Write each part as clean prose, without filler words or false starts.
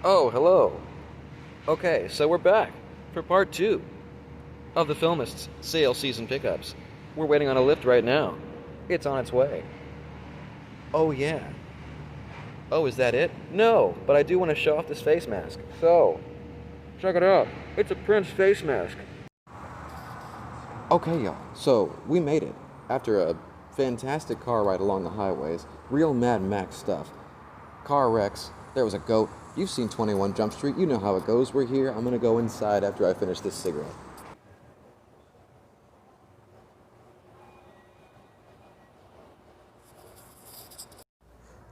Oh, hello. Okay, so we're back for part two of the Filmist's sale season pickups. We're waiting on a lift right now. It's on its way. Oh, yeah. Oh, is that it? No, but I do want to show off this face mask. So, check it out. It's a Prince face mask. Okay, y'all. So, we made it. After a fantastic car ride along the highways, real Mad Max stuff. Car wrecks, there was a goat. You've seen 21 Jump Street, you know how it goes. We're here. I'm gonna go inside after I finish this cigarette.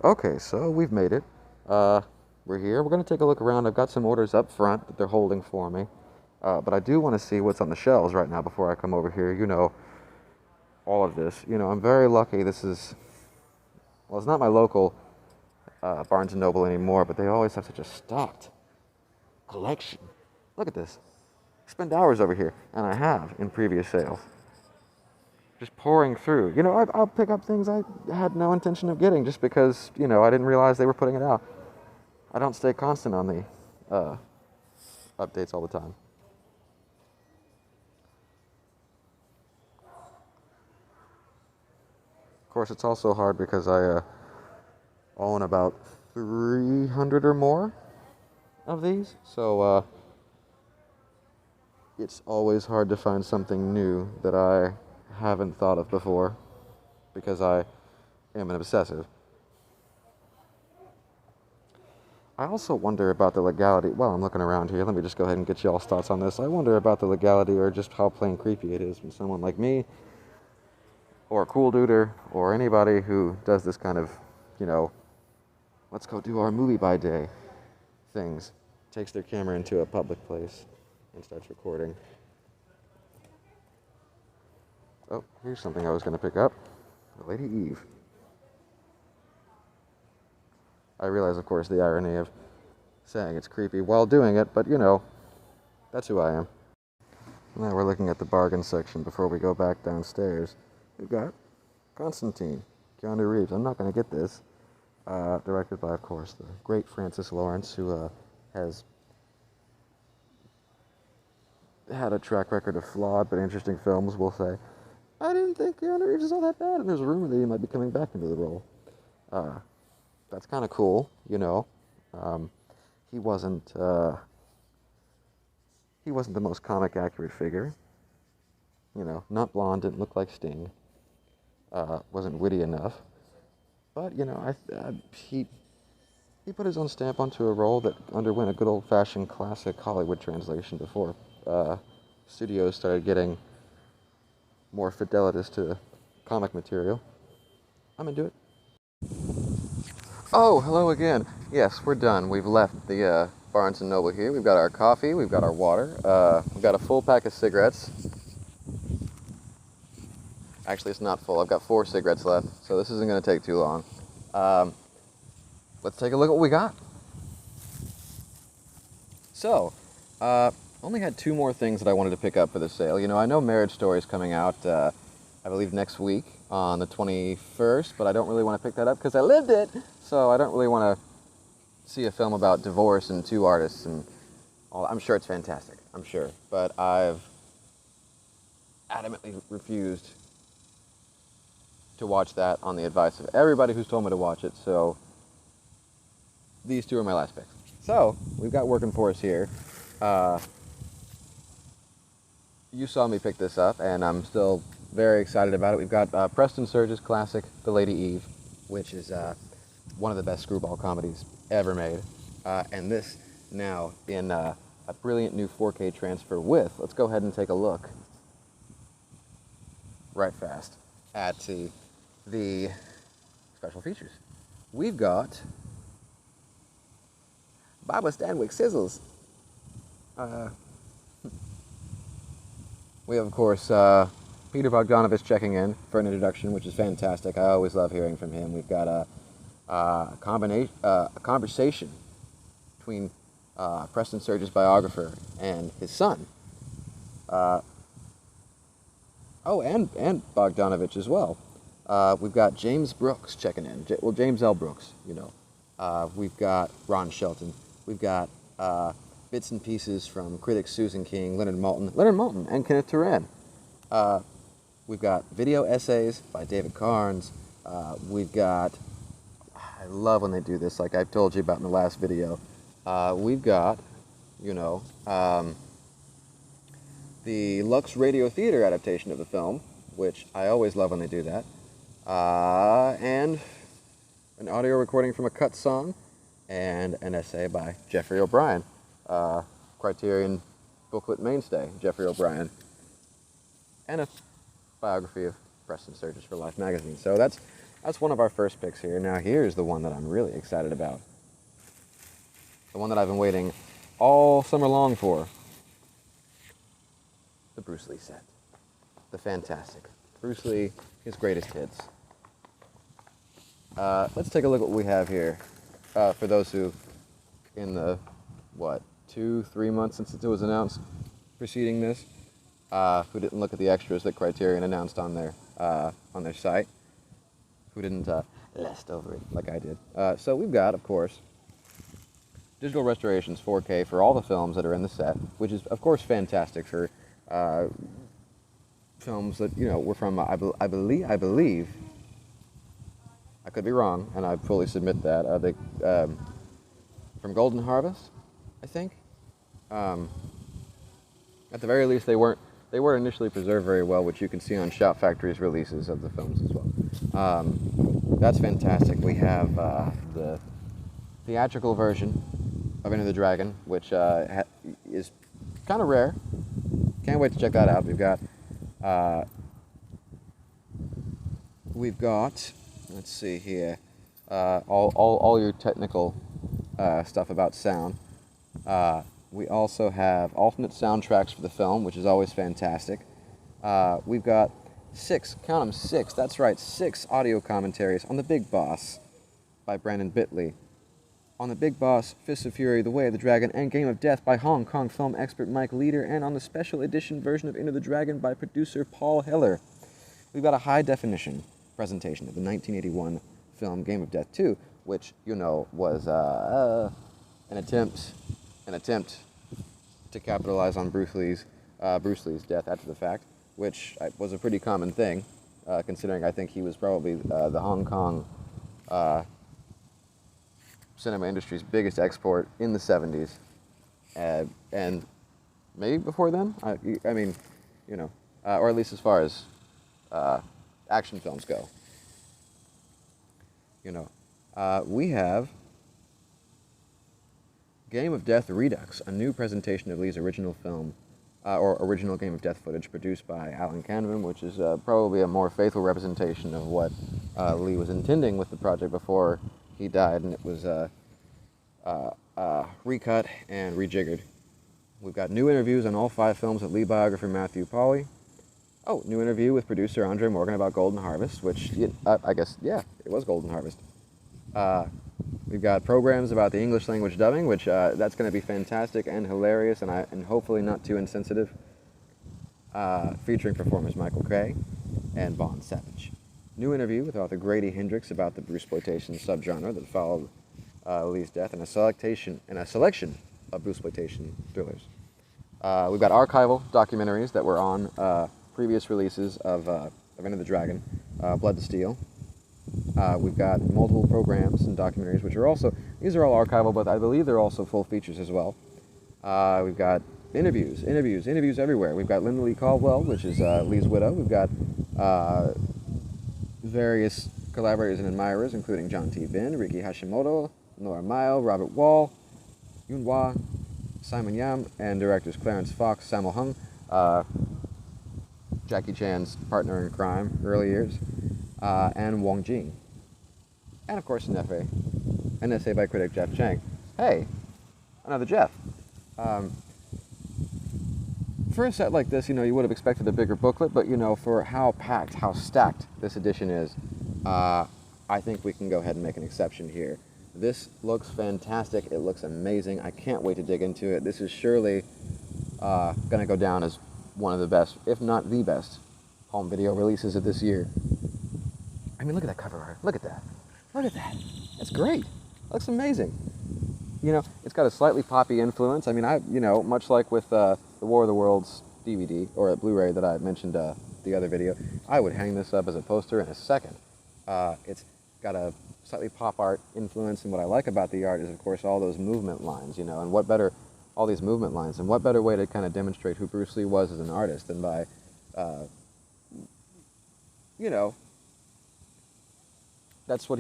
Okay, so we've made it. We're here. We're gonna take a look around. I've got some orders up front that they're holding for me. But I do want to see what's on the shelves right now before I come over here. You know, all of this. You know, I'm very lucky. This is, well, it's not my local Barnes & Noble anymore, but they always have such a stocked collection. Look at this. Spend hours over here, and I have in previous sales. Just pouring through. You know, I'll pick up things I had no intention of getting just because, you know, I didn't realize they were putting it out. I don't stay constant on the updates all the time. Of course, it's also hard because I own about 300 or more of these, so it's always hard to find something new that I haven't thought of before because I am an obsessive. I also wonder about the legality. While I'm looking around here, let me just go ahead and get y'all's thoughts on this. I wonder about the legality or just how plain creepy it is when someone like me or a cool duder or anybody who does this kind of, you know, let's go do our movie by day things, takes their camera into a public place and starts recording. Oh, here's something I was going to pick up. The Lady Eve. I realize, of course, the irony of saying it's creepy while doing it, but, you know, that's who I am. Now we're looking at the bargain section before we go back downstairs. We've got Constantine, Keanu Reeves. I'm not going to get this. Directed by, of course, the great Francis Lawrence, who has had a track record of flawed but interesting films, we'll say. I didn't think Keanu Reeves is all that bad, and there's a rumor that he might be coming back into the role. That's kind of cool, you know. He wasn't the most comic accurate figure. You know, not blonde, didn't look like Sting. Wasn't witty enough. But, you know, he put his own stamp onto a role that underwent a good old-fashioned classic Hollywood translation before studios started getting more fidelitous to comic material. I'm into it. Oh, hello again. Yes, we're done. We've left the Barnes & Noble here. We've got our coffee, we've got our water, we've got a full pack of cigarettes. Actually, it's not full. I've got 4 cigarettes left, so this isn't going to take too long. Let's take a look at what we got. So, only had 2 more things that I wanted to pick up for the sale. You know, I know Marriage Story is coming out, I believe, next week on the 21st, but I don't really want to pick that up because I lived it, so I don't really want to see a film about divorce and 2 artists and all. I'm sure it's fantastic, I'm sure, but I've adamantly refused to watch that on the advice of everybody who's told me to watch it, so these 2 are my last picks. So, we've got working for us here. You saw me pick this up, and I'm still very excited about it. We've got Preston Sturges' classic, The Lady Eve, which is one of the best screwball comedies ever made. And this now in a brilliant new 4K transfer with, let's go ahead and take a look right fast at the special features. We've got Barbara Stanwyck sizzles. We have, of course, Peter Bogdanovich checking in for an introduction, which is fantastic. I always love hearing from him. We've got a conversation between Preston Sturges' biographer and his son. And Bogdanovich as well. We've got James Brooks checking in. James L. Brooks, you know. We've got Ron Shelton. We've got bits and pieces from critics Susan King, Leonard Maltin, and Kenneth Turan. We've got video essays by David Carnes. We've got, I love when they do this, like I told you about in the last video. We've got, the Lux Radio Theater adaptation of the film, which I always love when they do that. And an audio recording from a cut song, and an essay by Jeffrey O'Brien, Criterion booklet mainstay, Jeffrey O'Brien, and a biography of Preston Sturges for Life magazine. So that's one of our first picks here. Now here's the one that I'm really excited about. The one that I've been waiting all summer long for. The Bruce Lee set. The fantastic Bruce Lee, his greatest hits. Let's take a look at what we have here. For those who, in the, 2-3 months since it was announced preceding this, who didn't look at the extras that Criterion announced on their site, who didn't lust over it like I did. So we've got, of course, digital restorations 4K for all the films that are in the set, which is, of course, fantastic for films that, were from, I believe, I could be wrong, and I fully submit that, from Golden Harvest, I think. At the very least, they weren't initially preserved very well, which you can see on Shout Factory's releases of the films as well. That's fantastic. We have the theatrical version of Enter the Dragon, which is kind of rare. Can't wait to check that out. We've got, let's see here, all your technical stuff about sound. We also have alternate soundtracks for the film, which is always fantastic. We've got 6, count them, 6, that's right, 6 audio commentaries on The Big Boss by Brandon Bitley, on The Big Boss, Fists of Fury, The Way of the Dragon, and Game of Death by Hong Kong film expert Mike Leader, and on the special edition version of Enter the Dragon by producer Paul Heller. We've got a high-definition presentation of the 1981 film Game of Death 2, which, was an attempt to capitalize on Bruce Lee's death after the fact, which was a pretty common thing, considering I think he was probably the Hong Kong cinema industry's biggest export in the 70s, and maybe before then. I mean, or at least as far as action films go. We have Game of Death Redux, a new presentation of Lee's original film, or original Game of Death footage produced by Alan Canvan, which is probably a more faithful representation of what Lee was intending with the project before he died, and it was recut and rejiggered. We've got new interviews on all 5 films with Lee biographer Matthew Pauly. Oh, new interview with producer Andre Morgan about Golden Harvest, which, I guess, yeah, it was Golden Harvest. We've got programs about the English language dubbing, which that's going to be fantastic and hilarious, and hopefully not too insensitive, featuring performers Michael Kay and Bond Savage. New interview with author Grady Hendrix about the Bruceploitation subgenre that followed Lee's death, and a selection of Bruceploitation thrillers. We've got archival documentaries that were on previous releases of Enter the Dragon, Blood to Steel. We've got multiple programs and documentaries, which are also, these are all archival, but I believe they're also full features as well. We've got interviews everywhere. We've got Linda Lee Caldwell, which is Lee's widow. We've got various collaborators and admirers, including John T. Vin, Riki Hashimoto, Nora Mile, Robert Wall, Yun Hua, Simon Yam, and directors Clarence Fox, Sammo Hung, Jackie Chan's partner in crime, early years, and Wong Jing. And of course an essay by critic Jeff Chang. Hey, another Jeff. For a set like this, you would have expected a bigger booklet, but for how packed, how stacked this edition is, I think we can go ahead and make an exception here. This looks fantastic. It looks amazing. I can't wait to dig into it. This is surely going to go down as one of the best, if not the best, home video releases of this year. I mean, look at that cover art. Look at that. Look at that. That's great. Looks amazing. It's it's got a slightly poppy influence. I mean, much like with the War of the Worlds DVD or Blu-ray that I mentioned the other video, I would hang this up as a poster in a second. It's got a slightly pop art influence, and what I like about the art is, of course, all those movement lines, and what better, all these movement lines, and what better way to kind of demonstrate who Bruce Lee was as an artist than by, that's what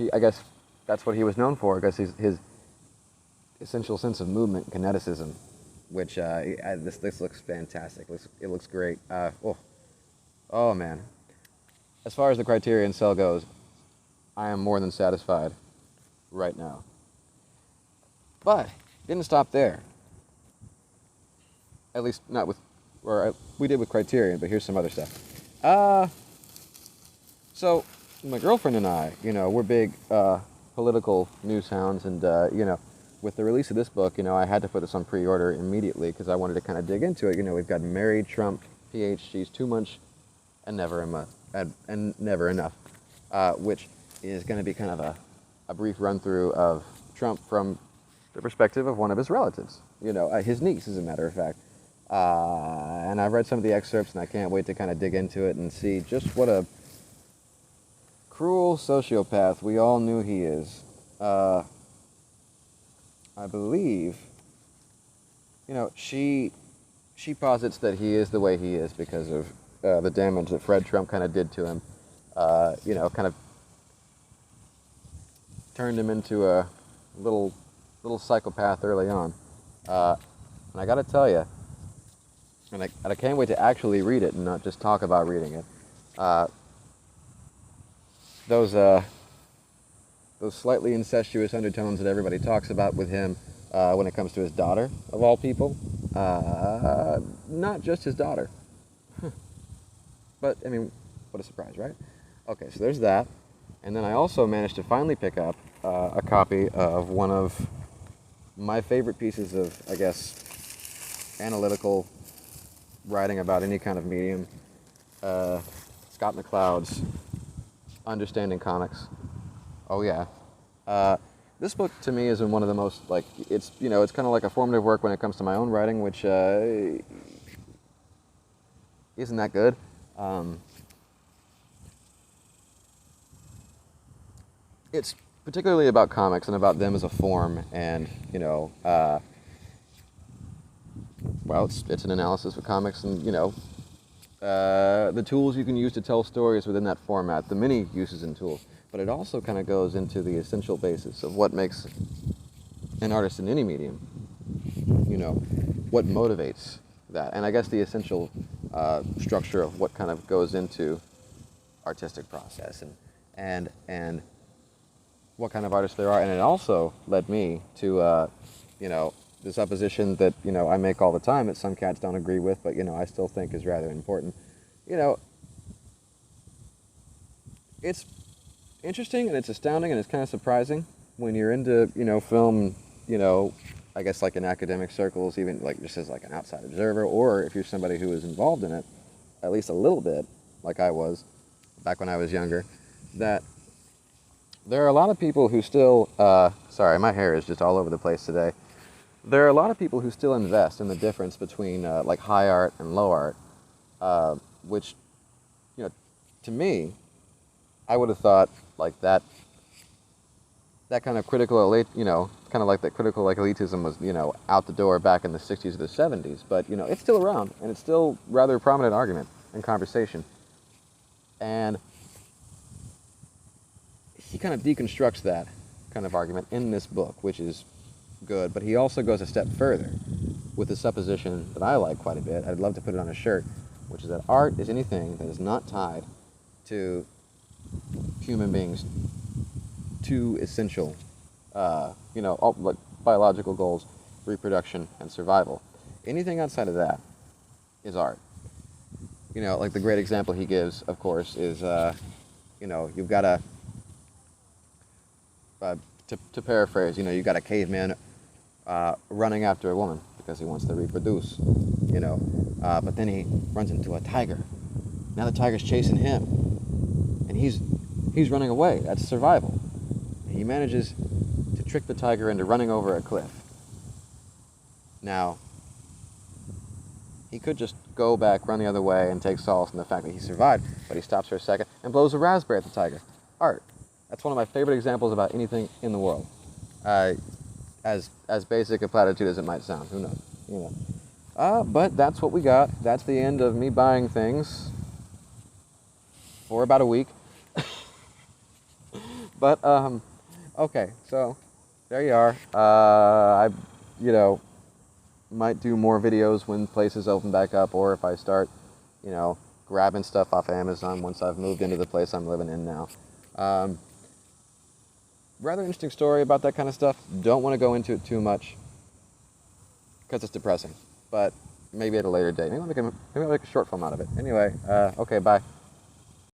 he was known for, I guess, his essential sense of movement and kineticism, which this looks fantastic. It looks great. Oh man. As far as the Criterion cell goes, I am more than satisfied right now. But didn't stop there. At least not with, we did with Criterion, but here's some other stuff. So my girlfriend and I, we're big political news hounds, and with the release of this book, I had to put this on pre-order immediately because I wanted to kind of dig into it. We've got Mary, Trump, PhDs, too much, and never enough, which is going to be kind of a brief run-through of Trump from the perspective of one of his relatives, his niece, as a matter of fact. And I've read some of the excerpts, and I can't wait to kind of dig into it and see just what a cruel sociopath we all knew he is. I believe, she posits that he is the way he is because of the damage that Fred Trump kind of did to him. Kind of turned him into a little psychopath early on. And I got to tell you, and I can't wait to actually read it and not just talk about reading it. Those slightly incestuous undertones that everybody talks about with him when it comes to his daughter, of all people. Not just his daughter. But, I mean, what a surprise, right? Okay, so there's that. And then I also managed to finally pick up a copy of one of my favorite pieces of, I guess, analytical writing about any kind of medium. Scott McCloud's Understanding Comics. Oh yeah. This book to me is one of the most, it's kind of like a formative work when it comes to my own writing, which isn't that good. It's particularly about comics and about them as a form, and it's an analysis of comics and the tools you can use to tell stories within that format, the many uses and tools. But it also kind of goes into the essential basis of what makes an artist in any medium, what motivates that. And I guess the essential structure of what kind of goes into artistic process and what kind of artists there are. And it also led me to, the supposition that, I make all the time that some cats don't agree with, but, I still think is rather important. It's interesting and it's astounding and it's kind of surprising when you're into, film, I guess like in academic circles, even like just as like an outside observer, or if you're somebody who is involved in it, at least a little bit, like I was back when I was younger, that there are a lot of people who still, sorry, my hair is just all over the place today. There are a lot of people who still invest in the difference between like high art and low art, which, to me, I would have thought like that kind of critical elite, kind of like that critical like elitism was, out the door back in the 60s or the 70s, but, it's still around, and it's still rather a prominent argument and conversation. And he kind of deconstructs that kind of argument in this book, which is good, but he also goes a step further with the supposition that I like quite a bit. I'd love to put it on a shirt, which is that art is anything that is not tied to human beings' two essential, all, like biological goals, reproduction and survival. Anything outside of that is art. Like the great example he gives, of course, is, you've got to paraphrase, you've got a caveman running after a woman because he wants to reproduce, but then he runs into a tiger. Now the tiger's chasing him, and he's running away. That's survival. And he manages to trick the tiger into running over a cliff. Now, he could just go back, run the other way, and take solace in the fact that he survived, but he stops for a second and blows a raspberry at the tiger. Art. That's one of my favorite examples about anything in the world. As basic a platitude as it might sound, who knows? You know. But that's what we got. That's the end of me buying things for about a week. But, okay, so there you are. I, you know, might do more videos when places open back up, or if I start, you know, grabbing stuff off Amazon once I've moved into the place I'm living in now. Rather interesting story about that kind of stuff. Don't want to go into it too much because it's depressing, but maybe at a later date. Maybe I'll make a short film out of it. Anyway, okay, bye.